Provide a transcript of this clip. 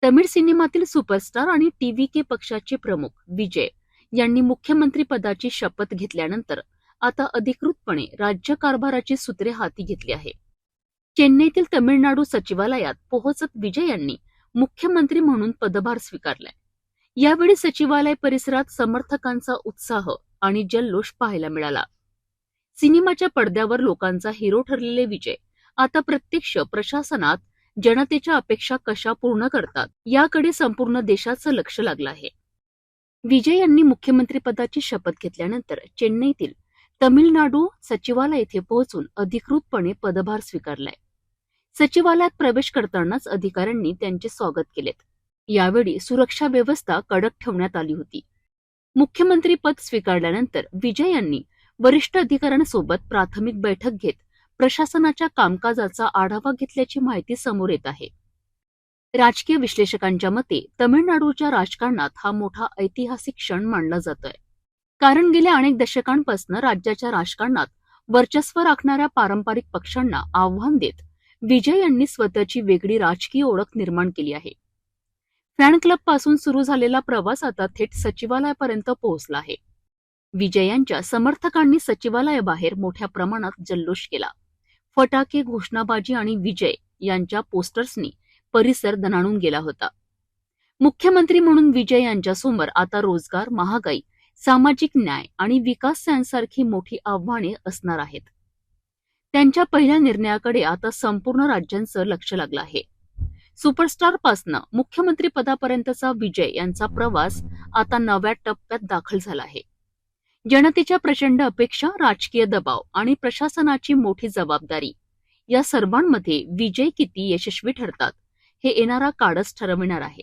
तमिळ सिनेमातील सुपरस्टार आणि टीव्हीके पक्षाचे प्रमुख विजय यांनी मुख्यमंत्री पदाची शपथ घेतल्यानंतर आता अधिकृतपणे राज्यकारभाराची सूत्रे हाती घेतली आहे. चेन्नईतील तमिळनाडू सचिवालयात पोहोचत विजय यांनी मुख्यमंत्री म्हणून पदभार स्वीकारलाय. यावेळी सचिवालय परिसरात समर्थकांचा उत्साह आणि जल्लोष पाहायला मिळाला. सिनेमाच्या पडद्यावर लोकांचा हिरो ठरलेले विजय आता प्रत्यक्ष प्रशासनात जनतेच्या अपेक्षा कशा पूर्ण करतात याकडे संपूर्ण देशाचं लक्ष लागलं आहे. विजय यांनी मुख्यमंत्रीपदाची शपथ घेतल्यानंतर चेन्नईतील तमिळनाडू सचिवालय येथे पोहोचून अधिकृतपणे पदभार स्वीकारलाय. सचिवालयात प्रवेश करतानाच अधिकाऱ्यांनी त्यांचे स्वागत केलेत. यावेळी सुरक्षा व्यवस्था कडक ठेवण्यात आली होती. मुख्यमंत्री पद स्वीकारल्यानंतर विजय यांनी वरिष्ठ अधिकाऱ्यांसोबत प्राथमिक बैठक घेत प्रशासनाच्या कामकाजाचा आढावा घेतल्याची माहिती समोर येत आहे. राजकीय विश्लेषकांच्या मते तमिळनाडूच्या राजकारणात हा मोठा ऐतिहासिक क्षण मानला जातोय. कारण गेल्या अनेक दशकांपासून राज्याच्या राजकारणात वर्चस्व राखणाऱ्या पारंपरिक पक्षांना आव्हान देत विजय यांनी स्वतःची वेगळी राजकीय ओळख निर्माण केली आहे. फॅन क्लब पासून सुरू झालेला प्रवास आता थेट सचिवालयापर्यंत पोहोचला आहे. विजय यांच्या समर्थकांनी सचिवालयाबाहेर मोठ्या प्रमाणात जल्लोष केला. फटाके, घोषणाबाजी आणि विजय यांच्या पोस्टर्सनी परिसर दणाणून गेला होता. मुख्यमंत्री म्हणून विजय यांच्यासमोर आता रोजगार, महागाई, सामाजिक न्याय आणि विकास यांसारखी मोठी आव्हाने असणार आहेत. त्यांच्या पहिल्या निर्णयाकडे आता संपूर्ण राज्यांचं लक्ष लागलं आहे. सुपरस्टार पासनं मुख्यमंत्री पदापर्यंतचा विजय यांचा प्रवास आता नव्या टप्प्यात दाखल झाला आहे. जनतेच्या प्रचंड अपेक्षा, राजकीय दबाव आणि प्रशासनाची मोठी जबाबदारी या सर्वांमध्ये विजय किती यशस्वी ठरतात हे येणारा काळच ठरविणार आहे.